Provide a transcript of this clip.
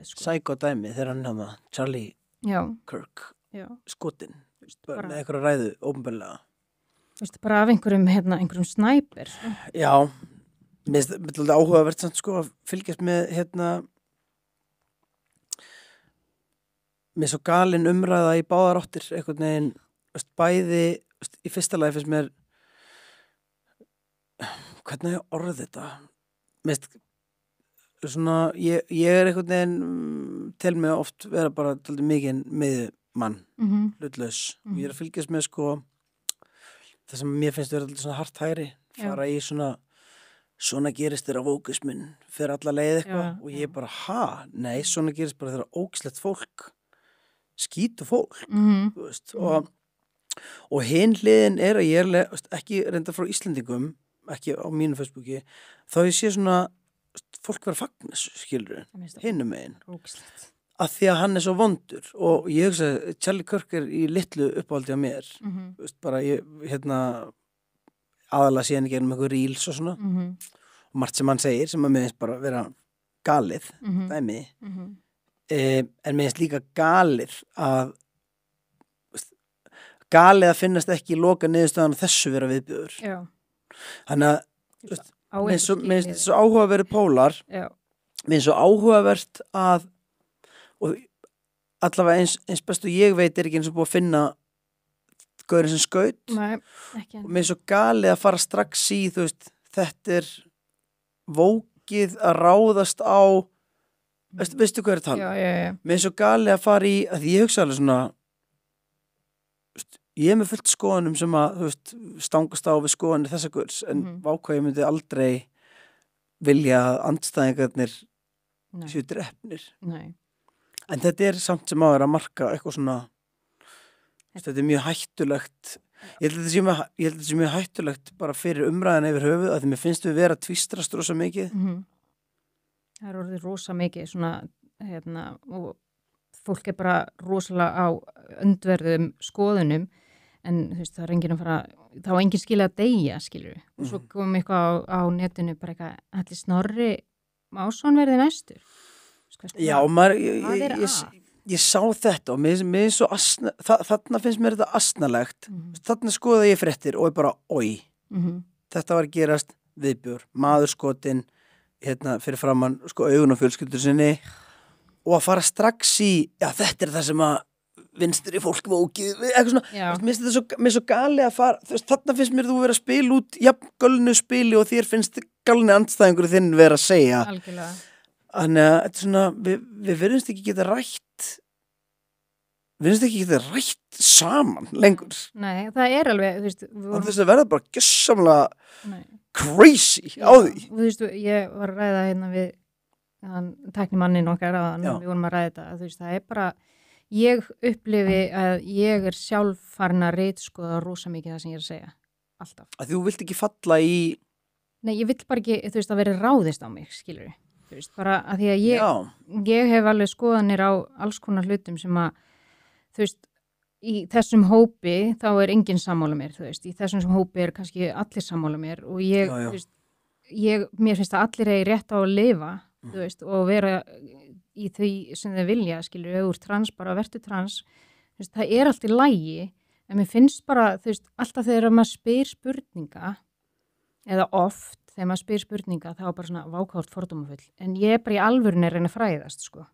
sko. Psycho dæmi þegar hann hana Charlie Já, Kirk já. skotin bara- með einhverja ræðu ópenbarlega. Veistu, bara af einhverjum snæper. Sko. Já, mér finnst þetta áhugavert samt sko að fylgjast með með svo galin umræða í báðar áttir einhvern veginn, bæði í fyrsta lagi finnst mér hvernig ég orði þetta mér finnst svona ég einhvern veginn tel mig oft vera bara dálítið mikið miðjumann, hlutlaus og ég að fylgjast með sko það sem mér finnst vera svona hart hægri fara í svona gerist þeirra vókismin fyrir alla leið eitthvað og ég bara, nei, svona gerist bara þeirra ógislegt fólk skítu fólk þú veist, og hinn hliðin að ég ekki reynda frá Íslendingum ekki á mínu Facebooki þá ég sé svona fólk vera fagnis skilur hinum megin að því að hann svo vondur og ég hugsa Charlie Kirk í litlu uppáldi á mér veist, bara ég aðalega síðan ekki einhver reels og svona og margt sem hann segir sem að mér finnst bara vera galið dæmi en mér finnst líka galið að finnast ekki loka niðurstöðan þessu vera viðbjöður þannig að mér finnst svo áhugaverið pólar mér finnst svo áhugavert að og allavega eins bestu ég veit ekki eins og búið að finna gaurinn sem skaut Nei, ekki og mér er svo galið að fara strax í þú veist, þetta vókið að ráðast á veistu hvað að tala mér er svo galið að fara í að ég hugsa alveg svona ég með fullt skoðunum sem að þú veist, stangast á við skoðunir þessa gaurs en vákvað ég myndi aldrei vilja að andstæðingarnir séu drepnir en þetta samt sem að marka eitthvað svona þetta mjög hættulegt ég held að þetta sé mjög hættulegt bara fyrir umræðan yfir höfuð að því mér finnst við vera að tvístrast rosa mikið það orðið rosa mikið svona og fólk bara rosalega á öndverðum skoðunum en þú veist það enginn að fara þá enginn skilja að deyja skilur og svo kom eitthvað á netinu bara eitthvað allir Snorri Másson verði næstur Já, ég sá þetta og mér svo þarna finnst mér þetta asnalegt þarna skoða ég fréttir og ég bara þetta var að gerast viðbjór, maður skotin fyrir framann augun og fjölskyldur sinni og að fara strax í þetta það sem að vinstri fólk vókið eitthvað svona, mér svo gali að fara þarna finnst mér þú vera að spila út jafn gölnu spili og þér finnst galni andstæðingur þinn vera að segja algjörlega þannig að þetta svona, við verðumst ekki geta rætt saman lengur. Nei, það alveg, þú veist... Þess að verða bara gjössamlega crazy á því. Þú veist, ég var að ræða við tæknimannin okkar og við vorum að ræða þetta. Þú veist, það bara, ég upplifi að ég sjálf farin að ritskoða rosa mikið það sem ég að segja. Alltaf. Að þú vilt ekki falla í... Nei, ég vill bara ekki, þú veist, að vera ráðist á mig, skilur við. Þú veist, bara að því að ég hef alveg skoðanir á alls konar hlutum sem að, þú veist, í þessum hópi þá enginn sammála mér, þú veist, í þessum hópi kannski allir sammála mér og ég, þú veist, mér finnst að allir eigi rétt á að lifa, þú veist, og vera í því sem þeir vilja, skilur við, úr trans, bara vertu trans, þú veist, það allt í lagi, en mér finnst bara, þú veist, alltaf þegar maður spyr spurninga, eða oft, þegar maður spyr spurninga þá bara svona vákárt fordómafull en ég bara í alvörunni að reyna að fræðast sko